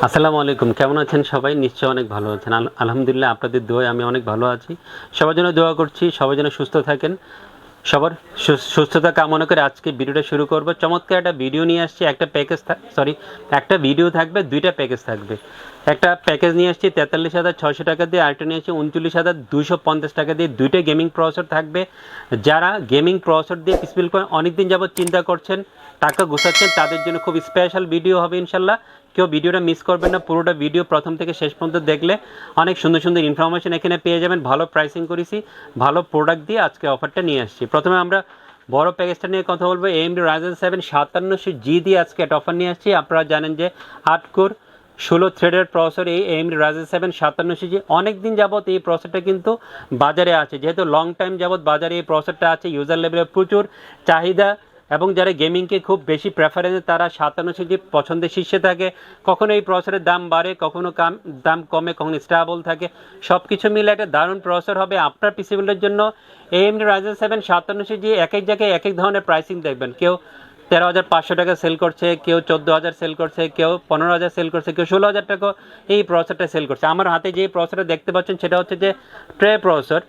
আসসালামু আলাইকুম। কেমন আছেন সবাই? নিশ্চয়ই অনেক ভালো আছেন। আলহামদুলিল্লাহ আপনাদের দোয়ায় আমি অনেক ভালো আছি। সবার জন্য দোয়া করছি, সবাই যেন সুস্থ থাকেন। সবার সুস্থতা কামনা করে আজকে ভিডিওটা শুরু করব। চমৎকার একটা ভিডিও নিয়ে আসছি। একটা ভিডিও থাকবে, ২টা প্যাকেজ থাকবে। একটা প্যাকেজ নিয়ে আসছি ৪৩,৬০০ টাকা দিয়ে, আরেকটা নিয়ে আসছি ৩৯,২৫০ টাকা দিয়ে। ২টা গেমিং প্রসেসর থাকবে। যারা গেমিং প্রসেসর দিয়ে পিসিবিল করে অনেকদিন যাবত চিন্তা করছেন, টাকা গুছাচ্ছেন, তাদের জন্য খুব স্পেশাল ভিডিও হবে ইনশাল্লাহ। কেউ ভিডিওটা মিস করবেন না। পুরোটা ভিডিও প্রথম থেকে শেষ পর্যন্ত দেখলে অনেক সুন্দর সুন্দর ইনফরমেশন এখানে পেয়ে যাবেন। ভালো প্রাইসিং করেছি, ভালো প্রোডাক্ট দিয়ে আজকে অফারটা নিয়ে আসছি। প্রথমে আমরা বড় প্যাকেজটা নিয়ে কথা বলবো। AMD Ryzen 7 5700G দিয়ে আজকে একটা অফার নিয়ে আসছি। আপনারা জানেন যে 8 কোর 16 থ্রেডের প্রসেসর এই AMD Ryzen 7 5700G অনেক দিন যাবত এই প্রসেসরটা কিন্তু বাজারে আছে। যেহেতু লং টাইম যাবত বাজারে এই প্রসেসরটা আছে, ইউজার লেভেলে প্রচুর চাহিদা এবং যারা গেমিংকে খুব বেশি প্রেফারেন্স, তারা 5700G পছন্দের শীর্ষে থাকে। কখনো এই প্রসেসরের দাম বাড়ে, কখনো দাম কমে, কখনো স্টেবল থাকে। সব কিছু মিলে একটা দারুণ প্রসেসর হবে আপনার পিসি বিল্ডের জন্য। AMD Ryzen 7 5700G এক এক জায়গায় এক এক ধরনের প্রাইসিং দেখবেন। কেউ 13,500 টাকা সেল করছে, কেউ 14,000 সেল করছে, কেউ 15,000 সেল করছে, কেউ 16,000 টাকা এই প্রসেসরটা সেল করছে। আমার হাতে যে প্রসেসরটা দেখতে পাচ্ছেন সেটা হচ্ছে যে ট্রে প্রসেসর,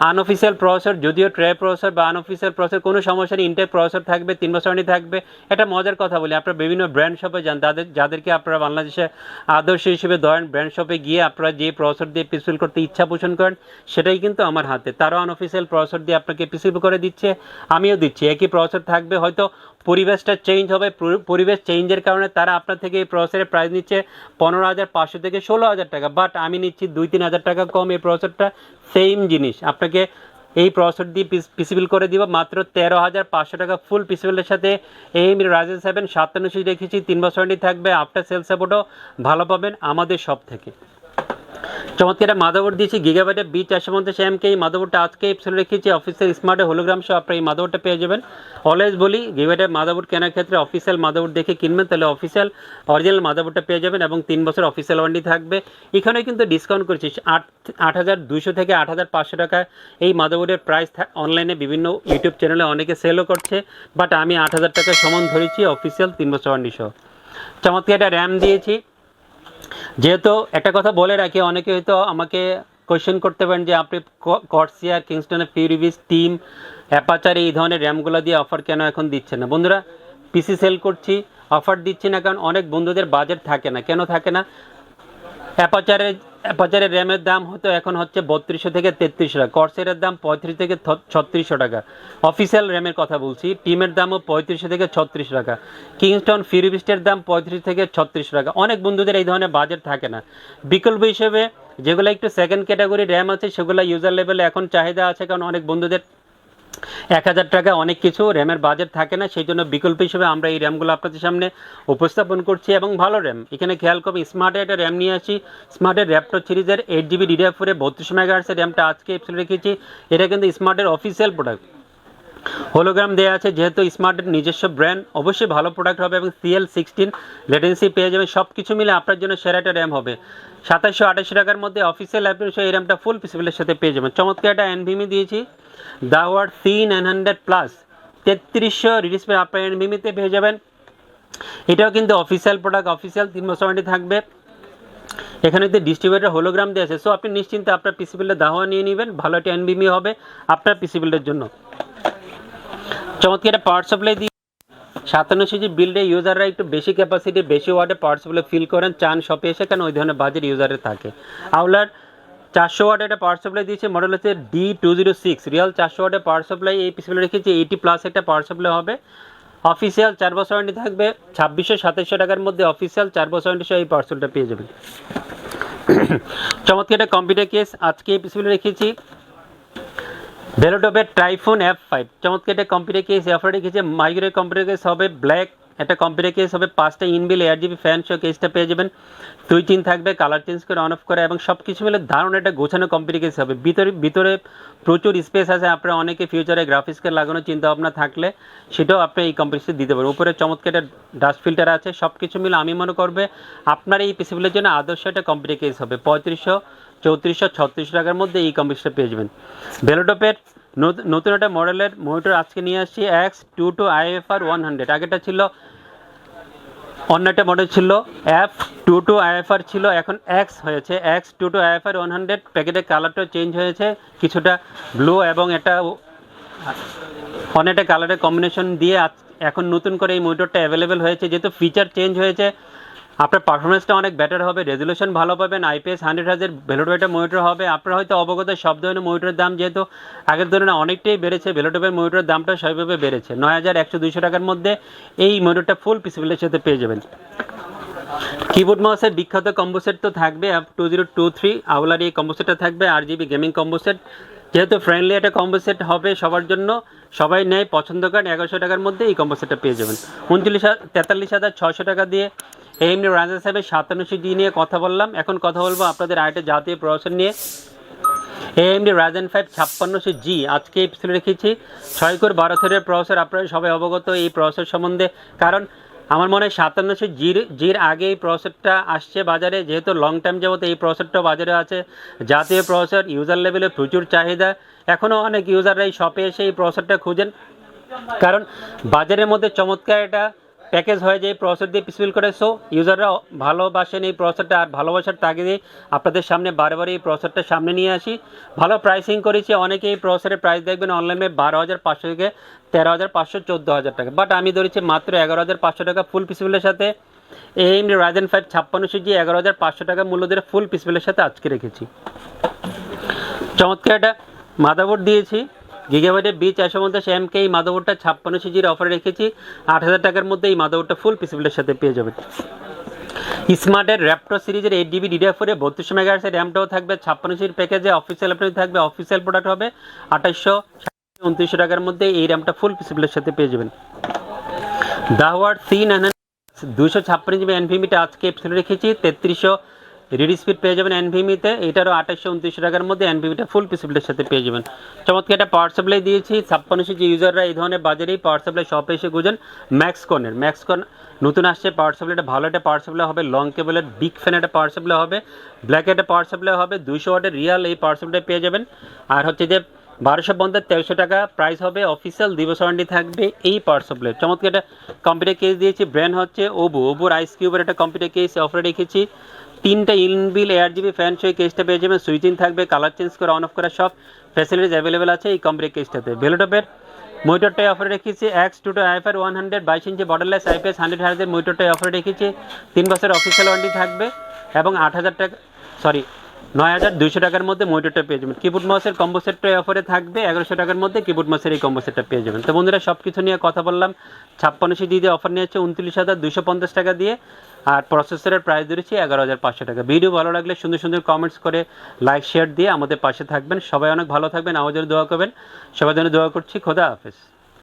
আনঅফিসিয়াল প্রসেসর। যদিও ট্রে প্রসেসর বা আনঅফিসিয়াল প্রসেসর কোনো সমস্যা নেই, ইনটেক প্রসেসর থাকবে, 3 বছর ওয়ারেন্টি থাকবে। এটা মজার কথা বলি, আপনারা বিভিন্ন ব্র্যান্ড শপে যান, যাদেরকে আপনারা বাংলাদেশে আদর্শ হিসেবে ধরেন, ব্র্যান্ড শপে গিয়ে আপনারা যে প্রসেসর দিয়ে পিসিবল করতে ইচ্ছা পোষণ করেন, সেটাই কিন্তু আমার হাতে। তারাও আনঅফিসিয়াল প্রসেসর দিয়ে আপনাকে পিসিবল করে দিচ্ছে, আমিও দিচ্ছি। একই প্রসেসর থাকবে, হয়তো পরিবেশটা চেঞ্জ হবে। পরিবেশ চেঞ্জের কারণে তারা আপনার থেকে এই প্রসেসরের প্রাইস নিচ্ছে 15,500 থেকে 16,000 টাকা, বাট আমি নিচ্ছি 2-3 হাজার টাকা কম। এই প্রসেসরটা সেম জিনিস আপনাকে এই প্রসেসর দিয়ে পিসিবিল করে দিব মাত্র 13,500 টাকা ফুল পিসিবিলের সাথে। AMD Ryzen 7 5700 রেখেছি, 3 বছর ওয়ারেন্টি থাকবে। আফটার সেল সাপোর্টও ভালো পাবেন আমাদের সব থেকে। চমৎকার একটা মাদারবোর্ড দিয়েছি, গিগাবাইটের B450MK। এই মাদারবোর্ডটা আজকে এপিসোড রেখেছি। অফিসিয়াল স্মার্টের হোলোগ্রাম সহ আপনার এই মাদারবোর্ডটা পেয়ে যাবেন। অলওয়েজ বলি, গিগাবাইটের মাদারবোর্ড কেনার ক্ষেত্রে অফিসিয়াল মাদারবোর্ড দেখে কিনবেন, তাহলে অফিসিয়াল অরিজিনাল মাদারবোর্ডটা পেয়ে যাবেন এবং 3 বছর অফিসিয়াল ওয়ারেন্টি থাকবে। এখানে কিন্তু ডিসকাউন্ট করেছি 8,200 থেকে 8,500 টাকা এই মাদারবোর্ডের প্রাইস। অনলাইনে বিভিন্ন ইউটিউব চ্যানেলে অনেকে সেলও করছে, বাট আমি 8,000 টাকা সমান ধরেছি অফিসিয়াল 3 বছর ওয়ারেন্টি সহ। চমৎকার একটা র্যাম দিয়েছি। যেহেতু একটা কথা বলে রাখি, অনেকে হয়তো আমাকে কোয়েশ্চেন করতে পারেন যে আপনি কর্সিয়ার, কিংস্টনের, পিউরিভিস, টিম, অ্যাপাচার এই ধরনের র্যামগুলো দিয়ে অফার কেন এখন দিচ্ছে না। বন্ধুরা, পিসি সেল করছি, অফার দিচ্ছি না কারণ অনেক বন্ধুদের বাজেট থাকে না। কেন থাকে না? অ্যাপাচারের র্যামের দাম হয়তো এখন হচ্ছে 3200 থেকে 3300 টাকা, কর্সেরের দাম 35 থেকে 3600 টাকা। অফিসিয়াল র্যামের কথা বলছি। টিমের দামও 3500 থেকে 3600 টাকা। কিংস্টন ফিউরিভিস্টের দাম 35 থেকে 3600 টাকা। অনেক বন্ধুদের এই ধরনের বাজেট থাকে না। বিকল্প হিসেবে যেগুলো একটু সেকেন্ড ক্যাটাগরি র্যাম আছে, সেগুলো ইউজার লেভেলে এখন চাহিদা আছে, কারণ অনেক বন্ধুদের 1,000 টাকা অনেক কিছু র্যামের বাজেট থাকে না। সেই জন্য বিকল্প হিসেবে আমরা এই র্যামগুলো আপনাদের সামনে উপস্থাপন করছি এবং ভালো র্যাম। এখানে খেয়াল করবেন, স্মার্টের একটা র্যাম নিয়ে আসি। স্মার্টের র্যাপটপ সিরিজের 8GB DDR4 32 মেগাহার্টজের র্যামটা আজকে এপিসোড রেখেছি। এটা কিন্তু স্মার্টের অফিসিয়াল প্রোডাক্ট, হোলোগ্রাম দেওয়া আছে। যেহেতু স্মার্টের নিজস্ব ব্র্যান্ড, অবশ্যই ভালো প্রোডাক্ট হবে এবং CL16 লেটেন্সি পেয়ে যাবেন। সব কিছু মিলে আপনার জন্য সেরা একটা র্যাম হবে। 2728 টাকার মধ্যে অফিসিয়াল অ্যাপ্লিকেশন এই র্যামটা ফুল পিসিবিলের সাথে পেয়ে যাবেন। চমৎকার একটা NVMe দিয়েছি, দাওয়ার C900+, 3300 রিডিসপ্লে আপনার NVMe-তে পেয়ে যাবেন। এটাও কিন্তু অফিসিয়াল প্রোডাক্ট, অফিসিয়াল 3 বছর ওয়ারেন্টি থাকবে। এখানে যদি ডিস্ট্রিবিউটার হোলোগ্রাম দেওয়া আছে, সো আপনি নিশ্চিন্তে আপনার পিসি বিল্ডের দাওয়া নিয়ে নেবেন। ভালো একটা NVMe হবে আপনার পিসি বিল্ডের জন্য। চমৎকার একটা পাওয়ার সাপ্লাই দিয়ে 5700G বিল্ডে ইউজাররা একটু বেশি ক্যাপাসিটি, বেশি ওয়ার্ডে পাওয়ার সাপ্লাই ফিল করেন, চান শপে এসে, কেন ওই ধরনের বাজেট ইউজারের থাকে। আউলার 400 ওয়াটের একটা পাওয়ার সাপ্লাই দিয়েছে, মডেল হচ্ছে D206 রিয়াল 400 ওয়াটের পাওয়ার সাপ্লাই। এই পিসিবিল রেখেছি 80+ একটা পাওয়ার সাপ্লাই হবে। অফিসিয়াল 4 বছর ওয়ারেন্টি থাকবে। 2600-2700 টাকার মধ্যে অফিসিয়াল 4 বছর ওয়ারেন্টি সহ এই পাওয়ার সাপ্লাইটা পেয়ে যাবেন। চমৎকার একটা কম্পিউটার কেস আজকে এই পিসিবিল রেখেছি, ভেলোটপের টাইফুন F5। চমৎকার একটা কম্পিউটার কেস অফার রেখেছে। মাইগ্রের কম্পিউটার কেস হবে ব্ল্যাক, একটা কম্পিউটার কেস হবে 5টা ইনবিল ARGB ফ্যান সহ কেসটা পেয়ে যাবেন। সুইচ ইন থাকবে, কালার চেঞ্জ করে অন অফ করা, এবং সব কিছু মিলে দারুণ একটা গোছানো কম্পিউটার কেস হবে। ভিতরে প্রচুর স্পেস আছে। আপনারা অনেকে ফিউচারে গ্রাফিক্স কার্ড লাগানোর চিন্তা ভাবনা থাকলে সেটাও আপনি এই কম্পিউটার দিতে পারেন। উপরে চমৎকার একটা ডাস্ট ফিল্টার আছে। সব কিছু মিলে আমি মনে করবে আপনার এই পিসিবিলের জন্য আদর্শ একটা কম্পিউটার কেস হবে। 3500, 3400, 3600 টাকার মধ্যে এই কম্পিউটারটা পেয়ে যাবেন। ভেলোটপের নতুন একটা মডেলের মনিটর আজকে নিয়ে আসছি, X22 IFR 100। আগেটা ছিল অন্য একটা মডেল ছিল F22 IFR ছিল, এখন এক্স হয়েছে, X22 IFR 100। প্যাকেটের কালারটাও চেঞ্জ হয়েছে কিছুটা ব্লু, এবং এটা অনেকটা কালারের কম্বিনেশন দিয়ে এখন নতুন করে এই মনিটরটা অ্যাভেলেবেল হয়েছে। যেহেতু ফিচার চেঞ্জ হয়েছে, আপনার পারফরমেন্সটা অনেক বেটার হবে, রেজুলেশন ভালো পাবেন, IPS 100 ভেলোটপের মনিটর হবে। আপনারা হয়তো অবগত সব ধরনের মনিটরের দাম যেহেতু আগের তুলনায় অনেকটাই বেড়েছে, ভেলোটপের মনিটরের দামটা সেভাবে বেড়েছে। 9100-200 টাকার মধ্যে এই মনিটরটা ফুল পিসিবিলের সাথে পেয়ে যাবেন। কিবোর্ড মাউসের বিখ্যাত কম্বো সেট তো থাকবে, F2023 আউলার এই কম্বো সেটটা থাকবে, RGB গেমিং কম্বো সেট। যেহেতু ফ্রেন্ডলি একটা কম্বো সেট হবে সবার জন্য, সবাই নেয়, পছন্দ করেন, 1100 টাকার মধ্যে এই কম্বো সেটটা পেয়ে যাবেন। 43,600 টাকা দিয়ে AMD Ryzen 7 5700G নিয়ে কথা বললাম। এখন কথা বলবো আপনাদের আরেকটা জাতীয় প্রসেসর নিয়ে, AMD Ryzen 5 5600G। আজকে এই এপিসোডে রেখেছি 6 কোর 12 থ্রেডের প্রসেসর। আপনারা সবাই অবগত এই প্রসেসর সম্বন্ধে, কারণ আমার মনে হয় 5700Gর আগে এই প্রসেসরটা আসছে বাজারে। যেহেতু লং টাইম যাবত এই প্রসেসরটা বাজারে আছে, জাতীয় প্রসেসর, ইউজার লেভেলে প্রচুর চাহিদা। এখনও অনেক ইউজাররা এই শপে এসে এই প্রসেসরটা খুঁজেন, কারণ বাজারের মধ্যে চমৎকার এটা প্যাকেজ হয় যে এই প্রসেসর দিয়ে পিসিবিল করে। সো ইউজাররা ভালোবাসেন এই প্রসেসরটা, আর ভালোবাসার তাগিদে আপনাদের সামনে বারে এই প্রসেসরটা সামনে নিয়ে আসি। ভালো প্রাইসিং করেছি। অনেকে এই প্রসেসরের প্রাইস দেখবেন অনলাইনে 12,500 থেকে 13,500, 14,000 টাকা, বাট আমি ধরেছি মাত্র 11,500 টাকা ফুল পিসিবিলের সাথে। AMD Ryzen 5 5600G 11,500 টাকা মূল্য দিয়ে ফুল পিসিবিলের সাথে আজকে রেখেছি। চমৎকার একটা মাদারবোর্ড দিয়েছি, গিগাবাইটের B450 MK। এই মাদারবোর্ডটা 5600Gর অফারে রেখেছি 8,000 টাকার মধ্যে। এই মাদারবোর্ডটা ফুল পিসিবিলের সাথে পেয়ে যাবেন। স্মার্টের র্যাপটর সিরিজের 8GB DDR4 32 MHz র্যামটাও থাকবে 5600Gর প্যাকেজে। অফিসিয়াল আপনাদের থাকবে, অফিসিয়াল প্রোডাক্ট হবে 2829 টাকার মধ্যে। এই র্যামটা ফুল পিসিবিলের সাথে পেয়ে যাবেন। দাওয়ার 256GB NVMe আজকে এপিসোডে রেখেছি 3300 রিড স্পিড পেয়ে যাবেন NVMe-তে। এটারও 2829 টাকার মধ্যে NVMe-টা ফুল পিসিবিলের সাথে পেয়ে যাবেন। চমৎকার একটা পাওয়ার সাপ্লাই দিয়েছি। 5600G ইউজাররা এই ধরনের বাজারেই পাওয়ার সাপ্লাই শপে এসে খুঁজেন। ম্যাক্সকন নতুন আসছে পাওয়ার সাপ্লাইটা, ভালো একটা পাওয়ার সাপ্লাই হবে, লং কেবলের বিগ ফ্যান একটা পাওয়ার সাপ্লাই হবে, ব্ল্যাক একটা পাওয়ার সাপ্লাই হবে, 200 ওয়াটের রিয়াল এই পাওয়ার সাপ্লাই পেয়ে যাবেন। আর হচ্ছে যে 1250 1300 টাকা প্রাইস হবে, অফিসিয়াল 2 বছর ওয়ারেন্টি থাকবে এই পাওয়ার সাপ্লাই। চমৎকার একটা কম্পিউটার কেস দিয়েছি, ব্র্যান্ড হচ্ছে ওবোর আইস কিউবের একটা কম্পিউটার কেস অফারে রেখেছি। 3টা ইনবিল ARGB ফ্যান সহ কেসটা পেয়ে যাবেন। সুইচিং থাকবে, কালার চেঞ্জ করে অন অফ করা সব ফ্যাসিলিটিস অ্যাভেলেবেল আছে এই কম্পিউটার কেসটাতে। ভেলোটপের মনিটরটাই অফারে রেখেছি, X22 IFR 100 22 ইঞ্চি বর্ডারলেস IPS 100 Hz মনিটরটাই অফারে রেখেছি। 3 বছর অফিসিয়াল ওয়ারেন্টি থাকবে, এবং 9,200 টাকার মধ্যে মনিটরটা পেয়ে যাবেন। কিবোর্ড মাউসের কম্বো সেটটাই অফারে থাকবে 1100 টাকার মধ্যে। কিবোর্ড মাউসের এই কম্বো সেটটা পেয়ে যাবেন। তো বন্ধুরা, সব কিছু নিয়ে কথা বললাম। 5600G দিয়ে অফার নিয়েছে 29,250 টাকা দিয়ে, আর প্রসেসরের প্রাইস ধরেছি 11,500 টাকা। ভিডিও ভালো লাগলে সুন্দর সুন্দর কমেন্টস করে লাইক শেয়ার দিয়ে আমাদের পাশে থাকবেন। সবাই অনেক ভালো থাকবেন, আমাদের দোয়া করবেন। সবার জন্য দোয়া করছি। খোদা হাফেজ।